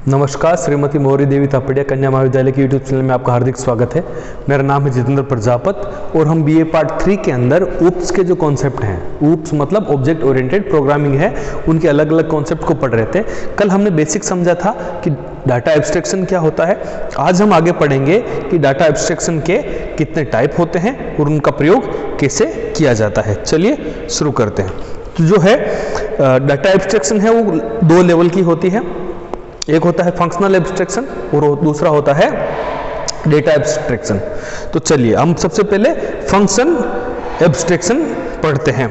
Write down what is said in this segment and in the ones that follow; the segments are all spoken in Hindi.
नमस्कार, श्रीमती मोहरी देवी थापड़िया कन्या महाविद्यालय के यूट्यूब चैनल में आपका हार्दिक स्वागत है। मेरा नाम है जितेंद्र प्रजापत और हम बीए पार्ट 3 के अंदर ऊप्स के जो कॉन्सेप्ट हैं, ऊप्स मतलब ऑब्जेक्ट ओरिएंटेड प्रोग्रामिंग है, उनके अलग अलग कॉन्सेप्ट को पढ़ रहे थे। कल हमने बेसिक समझा था कि डाटा एब्स्ट्रैक्शन क्या होता है। आज हम आगे पढ़ेंगे कि डाटा एब्स्ट्रैक्शन के कितने टाइप होते हैं और उनका प्रयोग कैसे किया जाता है। चलिए शुरू करते हैं। तो जो है डाटा एब्स्ट्रैक्शन है वो दो लेवल की होती है। एक होता है फंक्शनल एब्स्ट्रैक्शन और दूसरा होता है डेटा एब्स्ट्रैक्शन। तो चलिए हम सबसे पहले फंक्शन एब्स्ट्रैक्शन पढ़ते हैं।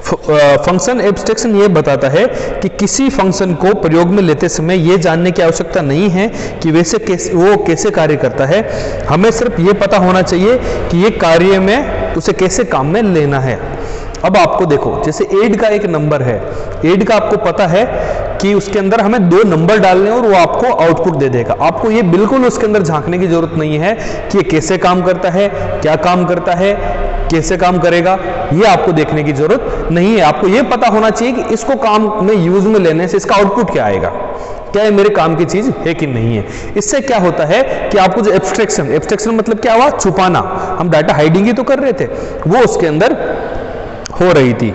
फंक्शन एब्स्ट्रैक्शन ये बताता है कि किसी फंक्शन को प्रयोग में लेते समय ये जानने की आवश्यकता नहीं है कि वो कैसे कार्य करता है। हमें सिर्फ ये पता होना चाहिए कि ये कार्य में उसे कैसे काम में लेना है। अब आपको देखो, जैसे 8 का एक नंबर है, 8 का आपको पता है कि उसके अंदर हमें 2 नंबर डालने और वो आपको आउटपुट दे देगा। आपको ये बिल्कुल उसके अंदर झांकने की जरूरत नहीं है कि ये कैसे काम करता है, क्या काम करता है, कैसे काम करेगा, ये आपको देखने की जरूरत नहीं है। आपको ये पता होना चाहिए कि इसको काम में यूज में लेने से इसका आउटपुट क्या आएगा, क्या ये मेरे काम की चीज है कि नहीं है। इससे क्या होता है कि आपको जो एब्स्ट्रैक्शन मतलब क्या हुआ, छुपाना, हम डाटा हाइडिंग ही तो कर रहे थे, वो उसके अंदर हो रही थी।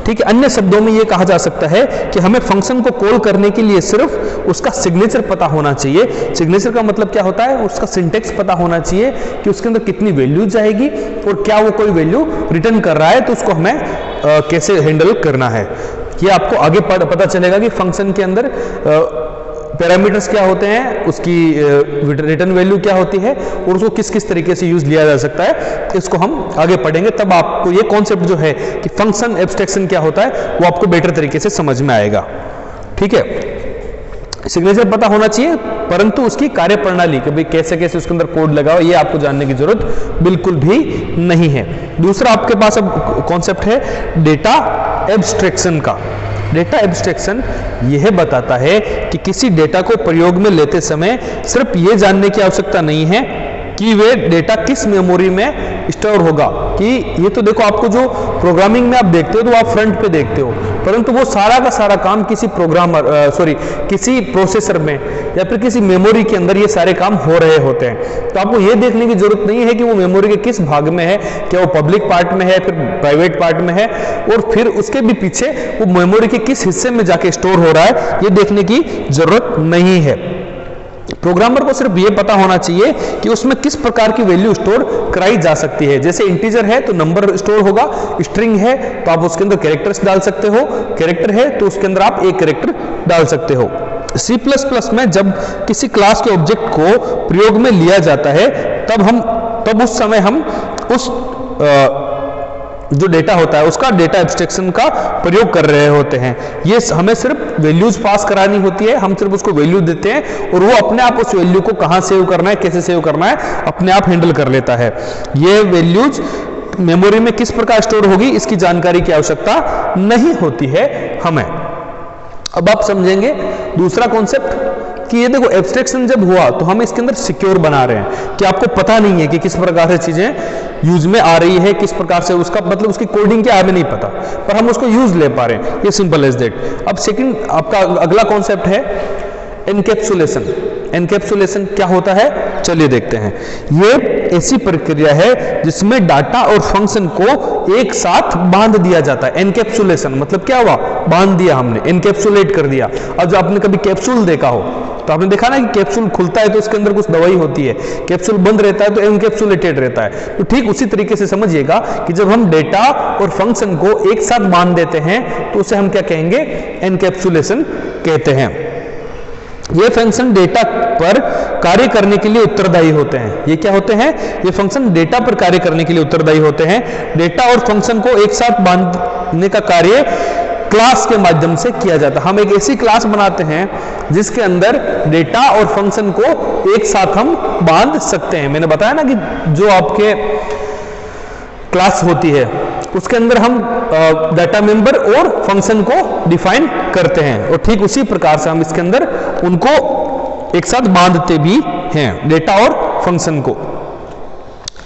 ठीक है, अन्य शब्दों में यह कहा जा सकता है कि हमें फंक्शन को कॉल करने के लिए सिर्फ उसका सिग्नेचर पता होना चाहिए। सिग्नेचर का मतलब क्या होता है, उसका सिंटेक्स पता होना चाहिए कि उसके अंदर कितनी वैल्यू जाएगी और क्या वो कोई वैल्यू रिटर्न कर रहा है, तो उसको हमें कैसे हैंडल करना है। ये आपको आगे पता चलेगा कि फंक्शन के अंदर पैरामीटर्स क्या होते हैं, उसकी रिटर्न वैल्यू क्या होती है और उसको किस किस तरीके से यूज लिया जा सकता है। इसको हम आगे पढ़ेंगे, तब आपको ये कॉन्सेप्ट जो है कि फंक्शन एब्स्ट्रैक्शन क्या होता है वो आपको बेटर तरीके से समझ में आएगा। ठीक है, सिग्नेचर पता होना चाहिए, परंतु उसकी कार्य प्रणाली कि भाई कैसे कैसे उसके अंदर कोड लगाओ, ये आपको जानने की जरूरत बिल्कुल भी नहीं है। दूसरा आपके पास अब कॉन्सेप्ट है डेटा एब्स्ट्रैक्शन का। डेटा एब्स्ट्रैक्शन यह बताता है कि किसी डेटा को प्रयोग में लेते समय सिर्फ यह जानने की आवश्यकता नहीं है कि वे डेटा किस मेमोरी में स्टोर होगा। कि ये तो देखो, आपको जो प्रोग्रामिंग में आप देखते हो तो आप फ्रंट पे देखते हो, परंतु वो सारा का सारा काम किसी प्रोसेसर में या फिर किसी मेमोरी के अंदर ये सारे काम हो रहे होते हैं। तो आपको ये देखने की जरूरत नहीं है कि वो मेमोरी के किस भाग में है, क्या वो पब्लिक पार्ट में है, फिर प्राइवेट पार्ट में है, और फिर उसके भी पीछे वो मेमोरी के किस हिस्से में जाके स्टोर हो रहा है, ये देखने की जरूरत नहीं है। प्रोग्रामर को सिर्फ ये पता होना चाहिए कि उसमें किस प्रकार की वैल्यू स्टोर कराई जा सकती है। जैसे इंटीजर है तो नंबर स्टोर होगा, स्ट्रिंग है तो आप उसके अंदर कैरेक्टर्स डाल सकते हो, कैरेक्टर है तो उसके अंदर आप एक कैरेक्टर डाल सकते हो। C++ में जब किसी क्लास के ऑब्जेक्ट को प्रयोग में लिया जाता है तब उस समय हम उस जो डेटा होता है उसका डेटा एब्स्ट्रैक्शन का प्रयोग कर रहे होते हैं। ये हमें सिर्फ वैल्यूज पास करानी होती है, हम सिर्फ उसको वैल्यू देते हैं और वो अपने आप उस वैल्यू को कहां सेव करना है, कैसे सेव करना है, अपने आप हैंडल कर लेता है। ये वैल्यूज मेमोरी में किस प्रकार स्टोर होगी इसकी जानकारी की आवश्यकता नहीं होती है हमें। अब आप समझेंगे दूसरा कॉन्सेप्ट कि ये देखो, एब्स्ट्रैक्शन जब हुआ तो हम इसके अंदर सिक्योर बना रहे हैं कि आपको पता नहीं है कि किस प्रकार से चीजें यूज में आ रही है, किस प्रकार से उसका मतलब उसकी कोडिंग क्या है हमें नहीं पता, पर हम उसको यूज ले पा रहे हैं। ये सिंपल एज दैट। अब सेकंड आपका अगला कॉन्सेप्ट है एनकैप्सुलेशन। एनकैप्सुलेशन क्या होता है, चलिए देखते हैं। ये ऐसी प्रक्रिया है जिसमें डाटा और फंक्शन को एक साथ बांध दिया जाता है। एनकैप्सुलेशन मतलब क्या हुआ, बांध दिया हमने, एनकैप्सुलेट कर दिया। अब जो आपने कभी कैप्सूल देखा हो तो आपने देखा ना कि कैप्सूल खुलता है तो उसके अंदर कुछ दवाई होती है, कैप्सूल बंद रहता है तो एनकैप्सुलेटेड रहता है। तो ठीक उसी तरीके से समझिएगा कि जब हम डेटा और फंक्शन को एक साथ बांध देते हैं तो उसे हम क्या कहेंगे, एनकैप्सुलेशन कहते हैं। ये फंक्शन डेटा पर कार्य करने के लिए उत्तरदायी होते हैं। ये क्या होते हैं, ये फंक्शन डेटा पर कार्य करने के लिए उत्तरदायी होते हैं। डेटा और फंक्शन को एक साथ बांधने का कार्य क्लास के माध्यम से किया जाता है। हम एक ऐसी क्लास बनाते हैं जिसके अंदर डेटा और फंक्शन को एक साथ हम बांध सकते हैं। मैंने बताया ना कि जो आपके क्लास होती है उसके अंदर हम डाटा मेंबर और फंक्शन को डिफाइन करते हैं, और ठीक उसी प्रकार से हम इसके अंदर उनको एक साथ बांधते भी हैं, डेटा और फंक्शन को।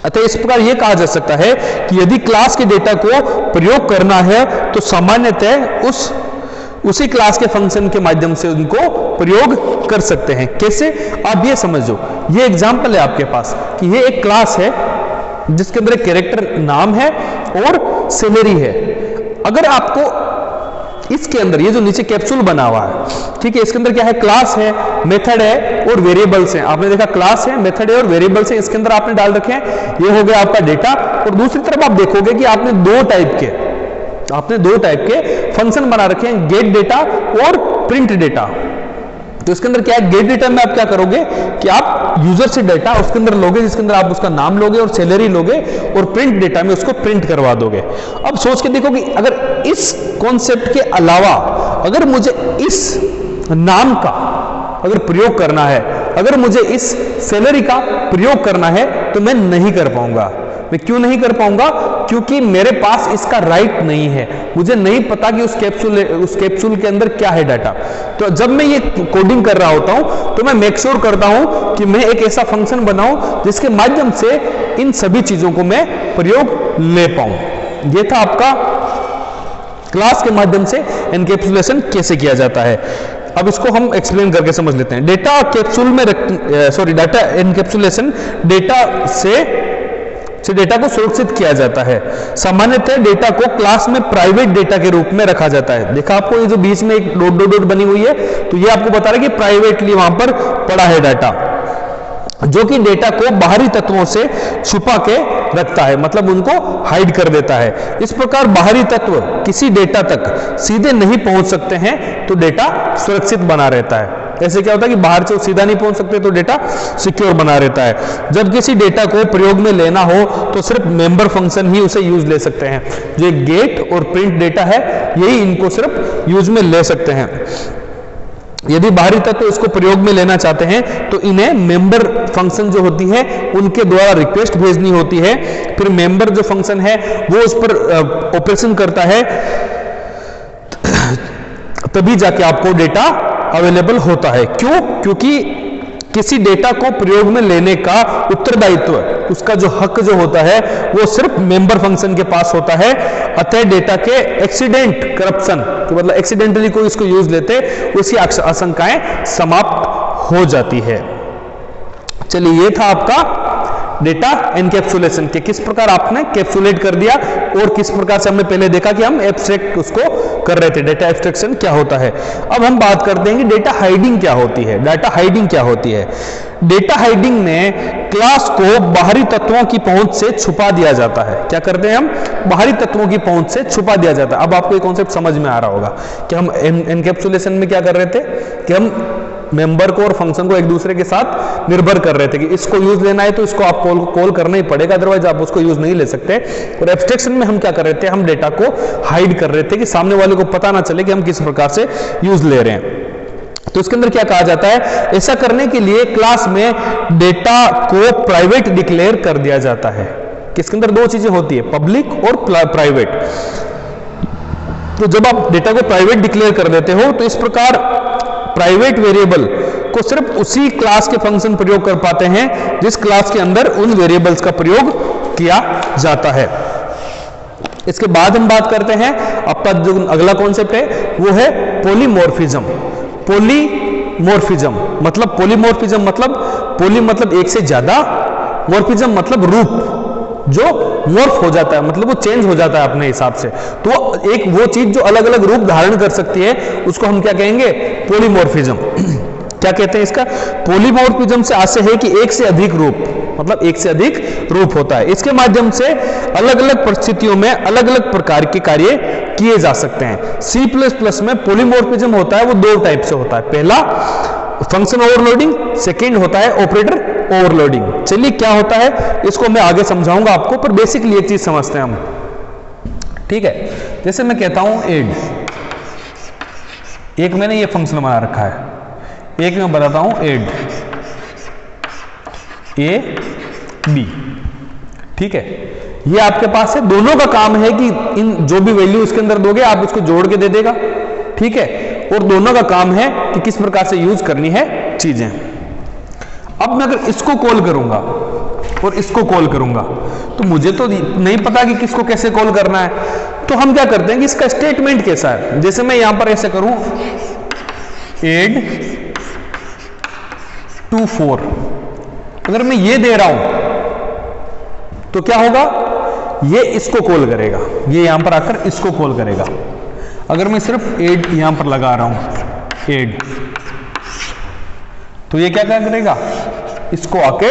अतः इस प्रकार यह कहा जा सकता है कि यदि क्लास के डेटा को प्रयोग करना है तो सामान्यतः उसी क्लास के फंक्शन के माध्यम से उनको प्रयोग कर सकते हैं। कैसे, आप ये समझो, ये एग्जाम्पल है आपके पास कि ये एक क्लास है जिसके अंदर एक कैरेक्टर नाम है और सैलरी है। अगर आपको इसके अंदर ये जो नीचे कैप्सूल बना हुआ है, ठीक है, इसके अंदर क्या है, क्लास है, मेथड है और वेरिएबल्स हैं। आपने देखा क्लास है, मेथड है और वेरिएबल्स है, इसके अंदर आपने डाल रखे हैं, ये हो गया आपका डेटा। और दूसरी तरफ आप देखोगे कि आपने दो टाइप के फंक्शन बना रखे हैं, गेट डेटा और प्रिंट डेटा। तो इसके अंदर क्या है, गेट डेटा में आप क्या करोगे कि आप यूजर से डेटा उसके अंदर लोगे, जिसके अंदर आप उसका नाम लोगे और सैलरी लोगे, और प्रिंट डेटा में उसको प्रिंट करवा दोगे। अब सोच के देखो कि अगर इस कॉन्सेप्ट के अलावा अगर मुझे इस नाम का अगर प्रयोग करना है, अगर मुझे इस सैलरी का प्रयोग करना है, तो मैं नहीं कर पाऊंगा। मैं क्यों नहीं कर पाऊंगा, क्योंकि मेरे पास इसका राइट नहीं है, मुझे नहीं पता कि उस कैप्सूल के अंदर क्या है डाटा। तो जब मैं ये कोडिंग कर रहा होता हूं तो मैं मेक श्योर करता हूं कि मैं एक ऐसा फंक्शन बनाऊं जिसके माध्यम से इन सभी चीजों को मैं प्रयोग ले पाऊं। ये था आपका क्लास के माध्यम से एनकैप्सुलेशन कैसे किया जाता है। अब इसको हम एक्सप्लेन करके समझ लेते हैं। डेटा कैप्सूल में डाटा एनकैप्सुलेशन डेटा से डेटा को सुरक्षित किया जाता है। सामान्यतः डेटा को क्लास में प्राइवेट डेटा के रूप में रखा जाता है। देखा आपको ये जो बीच में एक डॉट डॉट डॉट बनी हुई है, तो ये आपको बता रहा है कि प्राइवेटली वहां पर पड़ा है डाटा, जो कि डेटा को बाहरी तत्वों से छुपा के रखता है, मतलब उनको हाइड कर देता है। इस प्रकार बाहरी तत्व किसी डेटा तक सीधे नहीं पहुंच सकते हैं, तो डेटा सुरक्षित बना रहता है। ऐसे क्या होता है कि बाहर से सीधा नहीं पहुंच सकते, तो डेटा सिक्योर बना रहता है। जब किसी डेटा को प्रयोग में लेना हो तो सिर्फ मेंबर फंक्शन ही उसे यूज ले सकते हैं। जो गेट और प्रिंट डेटा है, यही इनको सिर्फ यूज में ले सकते हैं। यदि बाहरी तत्व इसको प्रयोग में लेना चाहते हैं तो इन्हें मेंबर फंक्शन जो होती है उनके द्वारा रिक्वेस्ट भेजनी होती है। फिर मेंबर जो फंक्शन है वो उस पर ऑपरेशन करता है, तभी जाके आपको डेटा अवेलेबल होता है। क्यों? क्योंकि किसी डेटा को प्रयोग में लेने का उत्तरदायित्व, उसका जो हक जो होता है वो सिर्फ मेंबर फंक्शन के पास होता है। अतः डेटा के एक्सीडेंट करप्शन, मतलब एक्सीडेंटली कोई इसको यूज लेते, उसकी आशंकाएं समाप्त हो जाती है। चलिए, ये था आपका डेटा एनकैप्सुलेशन के किस प्रकार आपने कैप्सुलेट कर दिया, और किस प्रकार से हमने पहले देखा कि हम एब्स्ट्रैक्ट उसको कर रहे थे। डेटा एब्स्ट्रैक्शन क्या होता है। अब हम बात करते हैं कि डेटा हाइडिंग क्या होती है। डाटा हाइडिंग क्या होती है? डेटा हाइडिंग में क्लास को बाहरी तत्वों की पहुंच से छुपा दिया जाता है। क्या करते हैं हम? बाहरी तत्वों की पहुंच से छुपा दिया जाता है। अब आपको ये कॉन्सेप्ट समझ में आ रहा होगा कि हम एनकैप्सुलेशन में क्या कर रहे थे कि हम मेंबर को और फंक्शन को एक दूसरे के साथ निर्भर कर रहे थे कि इसको यूज लेना है तो इसको आप कॉल करना ही पड़ेगा, अदरवाइज आप उसको यूज नहीं ले सकते। और एब्स्ट्रैक्शन में हम क्या कर रहे थे, हम डेटा को हाइड कर रहे थे कि सामने वाले को पता ना चले कि हम किस प्रकार से यूज ले रहे हैं। तो इसके अंदर क्या कहा जाता है, ऐसा करने के लिए क्लास में डेटा को प्राइवेट डिक्लेयर कर दिया जाता है। किसके अंदर दो चीजें होती है, पब्लिक और प्राइवेट। तो जब आप डेटा को प्राइवेट डिक्लेयर कर देते हो तो इस प्रकार प्राइवेट वेरिएबल को सिर्फ उसी क्लास के फंक्शन प्रयोग कर पाते हैं जिस क्लास के अंदर उन वेरिएबल्स का प्रयोग किया जाता है। इसके बाद हम बात करते हैं, आपका जो अगला कॉन्सेप्ट है वो है पॉलीमॉर्फिज्म। पॉलीमॉर्फिज्म मतलब पॉली मतलब एक से ज्यादा, मॉर्फिज्म मतलब रूप जो मॉर्फ हो जाता है, मतलब वो चेंज हो जाता है अपने हिसाब से। तो एक वो चीज जो अलग अलग रूप धारण कर सकती है उसको हम क्या कहेंगे, पॉलीमॉर्फिज्म। क्या कहते हैं इसका? पॉलीमॉर्फिज्म से आशय है कि एक से अधिक रूप, मतलब एक से अधिक रूप होता है। इसके माध्यम से अलग अलग परिस्थितियों में अलग अलग प्रकार के कार्य किए जा सकते हैं। C++ में पॉलीमॉर्फिज्म होता है वो दो टाइप से होता है। पहला फंक्शन ओवरलोडिंग, सेकेंड होता है ऑपरेटर ओवरलोडिंग। चलिए क्या होता है इसको मैं आगे समझाऊंगा आपको, पर बेसिकली एक चीज समझते हैं हम, ठीक है। जैसे मैं कहता हूं एड, एक मैंने ये फंक्शन बना रखा है, एक मैं बताता हूं एड ए बी, ठीक है। ये आपके पास है, दोनों का काम है कि इन जो भी वैल्यू उसके अंदर दोगे आप उसको जोड़ के दे देगा, ठीक है। और दोनों का काम है कि किस प्रकार से यूज करनी है चीजें। अब मैं अगर इसको कॉल करूंगा और इसको कॉल करूंगा तो मुझे तो नहीं पता कि किसको कैसे कॉल करना है। तो हम क्या करते हैं कि इसका स्टेटमेंट कैसा है। जैसे मैं यहां पर ऐसे करूं एड 2 4। अगर मैं ये दे रहा हूं तो क्या होगा, ये इसको कॉल करेगा, ये यहां पर आकर इसको कॉल करेगा। अगर मैं सिर्फ ऐड यहां पर लगा रहा हूं ऐड, तो ये क्या करेगा, इसको आके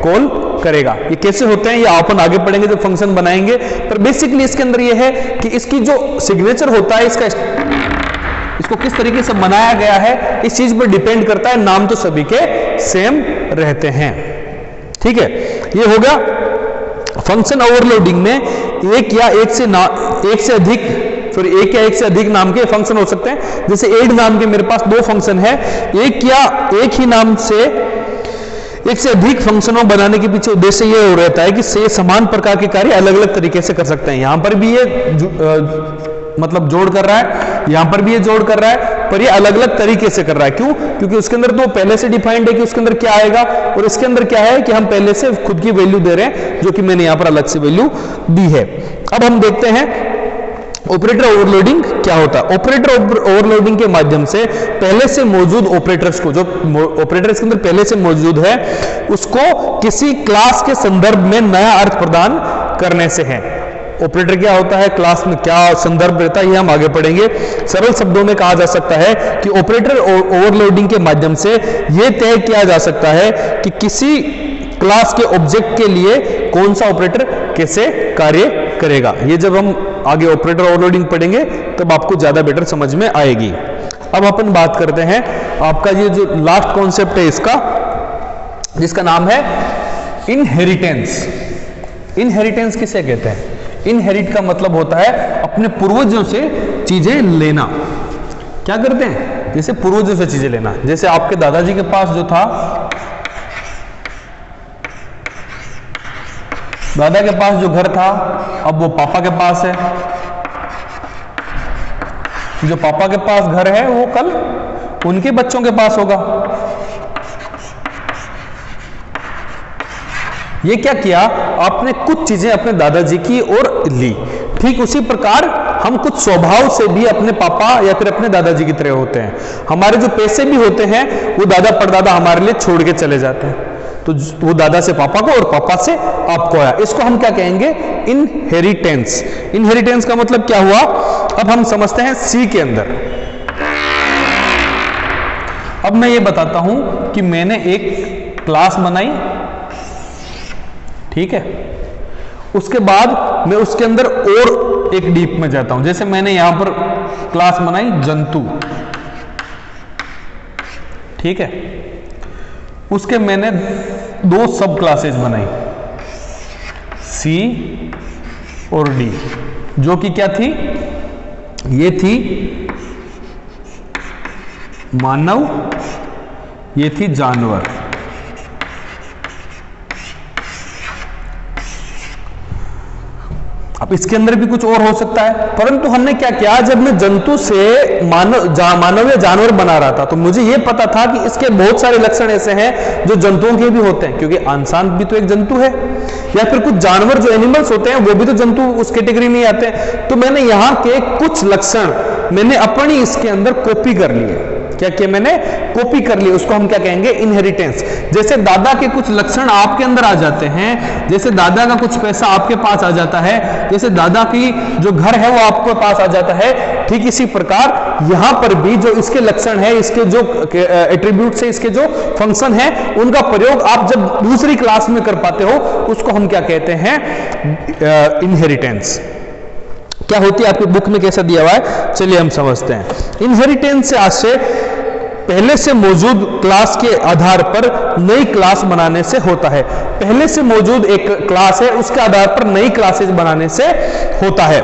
कॉल करेगा। ये कैसे होते हैं ये अपन आगे पढ़ेंगे जब फंक्शन बनाएंगे, पर बेसिकली इसके अंदर ये है कि इसकी जो सिग्नेचर होता है, इसको किस तरीके से बनाया गया है इस चीज पर डिपेंड करता है। नाम तो सभी के सेम रहते हैं, ठीक है। ये हो गया फंक्शन ओवरलोडिंग में एक या एक से अधिक, फिर एक या एक से अधिक नाम के फंक्शन हो सकते हैं। जैसे ऐड नाम के मेरे पास 2 फंक्शन है, एक ही नाम से एक से अधिक फंक्शनों बनाने के पीछे उद्देश्य ये रहता है कि से समान प्रकार के कार्य अलग अलग तरीके से कर सकते हैं। यहां पर भी ये मतलब जोड़ कर रहा है, यहां पर भी ये जोड़ कर रहा है, पर ये अलग अलग तरीके से कर रहा है। क्यों? क्योंकि उसके अंदर तो पहले से डिफाइंड है कि उसके अंदर क्या आएगा, और इसके अंदर क्या है कि हम पहले से खुद की वैल्यू दे रहे हैं, जो कि मैंने यहां पर अलग से वैल्यू दी है। अब हम देखते हैं ऑपरेटर ओवरलोडिंग क्या होता है। ऑपरेटर ओवरलोडिंग के माध्यम से पहले से मौजूद ऑपरेटर्स को, जो ऑपरेटर इसके अंदर पहले से मौजूद है, उसको किसी क्लास के संदर्भ में नया अर्थ प्रदान करने से है। ऑपरेटर क्या होता है, क्लास में क्या संदर्भ रहता है, ये हम आगे पढ़ेंगे। सरल शब्दों में कहा जा सकता है कि ऑपरेटर ओवरलोडिंग के माध्यम से यह तय किया जा सकता है कि किसी क्लास के ऑब्जेक्ट के लिए कौन सा ऑपरेटर कैसे कार्य करेगा। ये जब हम आगे ऑपरेटर ओवरलोडिंग पढ़ेंगे तब आपको ज्यादा बेटर समझ में आएगी। अब अपन बात करते हैं आपका ये जो लास्ट कॉन्सेप्ट है इसका, जिसका नाम है इनहेरिटेंस। इनहेरिटेंस किसे कहते हैं? इनहेरिट का मतलब होता है अपने पूर्वजों से चीजें लेना। क्या करते हैं? जैसे पूर्वजों से चीजें लेना। जैसे आपके दादाजी के पास जो था, दादा के पास जो घर था, अब वो पापा के पास है। जो पापा के पास घर है वो कल उनके बच्चों के पास होगा। ये क्या किया, आपने कुछ चीजें अपने दादाजी की ओर ली। ठीक उसी प्रकार हम कुछ स्वभाव से भी अपने पापा या फिर अपने दादाजी की तरह होते हैं। हमारे जो पैसे भी होते हैं वो दादा परदादा हमारे लिए छोड़ के चले जाते हैं। तो वो दादा से पापा को और पापा से आपको आया। इसको हम क्या कहेंगे? इनहेरिटेंस। इनहेरिटेंस का मतलब क्या हुआ, अब हम समझते हैं सी के अंदर। अब मैं ये बताता हूं कि मैंने एक क्लास बनाई, ठीक है। उसके बाद मैं उसके अंदर और एक डीप में जाता हूं। जैसे मैंने यहां पर क्लास बनाई जंतु, ठीक है। उसके मैंने 2 सब क्लासेस बनाई, सी और डी, जो कि क्या थी, ये थी मानव, ये थी जानवर। अब इसके अंदर भी कुछ और हो सकता है, परंतु हमने क्या किया, जब मैं जंतु से मानव या जानवर बना रहा था तो मुझे यह पता था कि इसके बहुत सारे लक्षण ऐसे हैं जो जंतुओं के भी होते हैं, क्योंकि इंसान भी तो एक जंतु है, या फिर कुछ जानवर जो एनिमल्स होते हैं वो भी तो जंतु उस कैटेगरी में आते हैं। तो मैंने यहां के कुछ लक्षण मैंने अपनी इसके अंदर कॉपी कर लिए। क्या किया मैंने? कॉपी कर लिए। उसको हम क्या कहेंगे? इनहेरिटेंस। जैसे दादा के कुछ लक्षण आपके अंदर आ जाते हैं, जैसे दादा का कुछ पैसा आपके पास आ जाता है, जैसे दादा की जो घर है वो आपके पास आ जाता है, ठीक इसी प्रकार यहां पर भी जो इसके लक्षण है, इसके जो एट्रीब्यूट्स है, इसके जो फंक्शन है, उनका प्रयोग आप जब दूसरी क्लास में कर पाते हो उसको हम क्या कहते हैं? इनहेरिटेंस। क्या होती है आपकी बुक में कैसा दिया हुआ है, चलिए हम समझते हैं। इनहेरिटेंस से आशय पहले से मौजूद क्लास के आधार पर नई क्लास बनाने से होता है। पहले से मौजूद एक क्लास है, उसके आधार पर नई क्लासेस बनाने से होता है,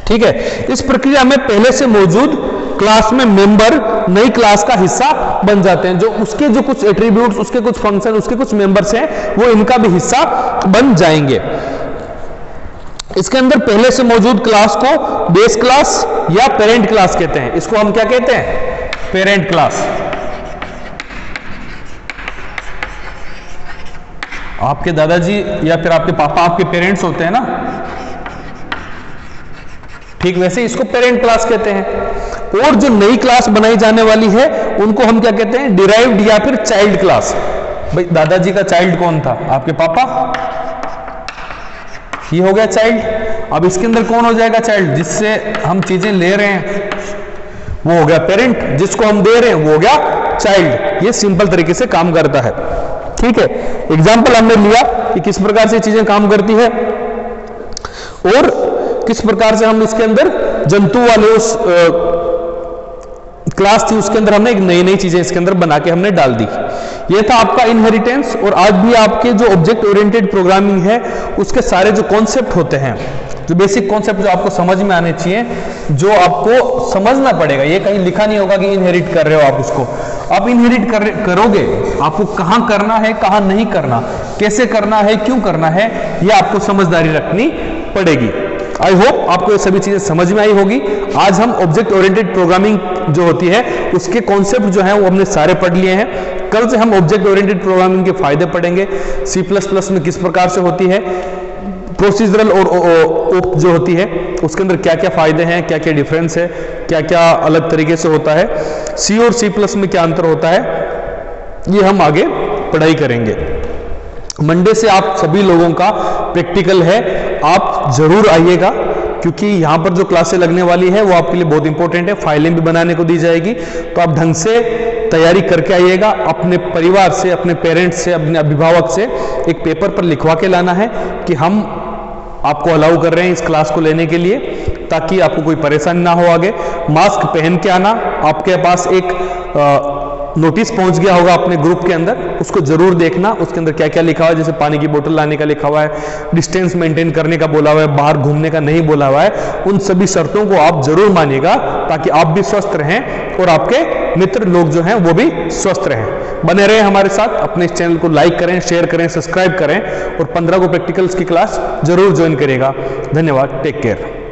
ठीक है। इस प्रक्रिया में पहले से मौजूद क्लास में मेंबर नई क्लास का हिस्सा बन जाते हैं। जो उसके जो कुछ एट्रीब्यूट्स, उसके कुछ फंक्शन, उसके कुछ मेंबर्स हैं, वो इनका भी हिस्सा बन जाएंगे। इसके अंदर पहले से मौजूद क्लास को बेस क्लास या पेरेंट क्लास कहते हैं। इसको हम क्या कहते हैं? Parent class. आपके दादाजी या फिर आपके पापा आपके पेरेंट्स होते हैं ना, ठीक वैसे इसको पेरेंट क्लास कहते हैं। और जो नई क्लास बनाई जाने वाली है उनको हम क्या कहते हैं, डिराइव्ड या फिर चाइल्ड क्लास। भाई दादाजी का चाइल्ड कौन था, आपके पापा, ये हो गया चाइल्ड। अब इसके अंदर कौन हो जाएगा चाइल्ड, जिससे हम चीजें ले रहे हैं वो हो गया पेरेंट, जिसको हम दे रहे हैं वो हो गया चाइल्ड। ये सिंपल तरीके से काम करता है। ठीक है, एग्जाम्पल हमने लिया कि किस प्रकार से चीजें काम करती है और किस प्रकार से हम इसके अंदर जंतु वाले उस क्लास थी उसके अंदर हमने एक नई नई चीजें इसके अंदर बना के हमने डाल दी। ये था आपका इनहेरिटेंस। और आज भी आपके जो ऑब्जेक्ट ओरिएंटेड प्रोग्रामिंग है उसके सारे जो कॉन्सेप्ट होते हैं, जो बेसिक कॉन्सेप्ट जो आपको समझ में आने चाहिए, जो आपको समझना पड़ेगा, ये कहीं लिखा नहीं होगा कि इनहेरिट कर रहे हो आप उसको। आप इनहेरिट करोगे, आपको कहां करना है कहां नहीं करना, कैसे करना है क्यों करना है, ये आपको समझदारी रखनी पड़ेगी। आई होप आपको ये सभी चीजें समझ में आई होगी। आज हम ऑब्जेक्ट ओरिएंटेड प्रोग्रामिंग जो होती है उसके कॉन्सेप्ट जो है वो हमने सारे पढ़ लिए हैं। कल से हम ऑब्जेक्ट ओरिएंटेड प्रोग्रामिंग के फायदे पढ़ेंगे, C++ में किस प्रकार से होती है, प्रोसीजरल और ओप जो होती है उसके अंदर क्या क्या फायदे हैं, क्या क्या डिफरेंस है, क्या क्या अलग तरीके से होता है, C और C+ में क्या अंतर होता है, ये हम आगे पढ़ाई करेंगे। मंडे से आप सभी लोगों का प्रैक्टिकल है, आप जरूर आइएगा क्योंकि यहाँ पर जो क्लासें लगने वाली है वो आपके लिए बहुत इंपॉर्टेंट है। फाइलें भी बनाने को दी जाएगी, तो आप ढंग से तैयारी करके आइएगा। अपने परिवार से, अपने पेरेंट्स से, अपने अभिभावक से एक पेपर पर लिखवा के लाना है कि हम आपको अलाउ कर रहे हैं इस क्लास को लेने के लिए, ताकि आपको कोई परेशानी ना हो आगे। मास्क पहन के आना। आपके पास एक नोटिस पहुंच गया होगा अपने ग्रुप के अंदर, उसको जरूर देखना। उसके अंदर क्या क्या लिखा हुआ है, जैसे पानी की बोतल लाने का लिखा हुआ है, डिस्टेंस मेंटेन करने का बोला हुआ है, बाहर घूमने का नहीं बोला हुआ है। उन सभी शर्तों को आप जरूर मानिएगा ताकि आप भी स्वस्थ रहें और आपके मित्र लोग जो हैं वो भी स्वस्थ रहें। बने रहें हमारे साथ। अपने इस चैनल को लाइक करें, शेयर करें, सब्सक्राइब करें और 15 को प्रैक्टिकल्स की क्लास जरूर ज्वाइन करेगा। धन्यवाद, टेक केयर।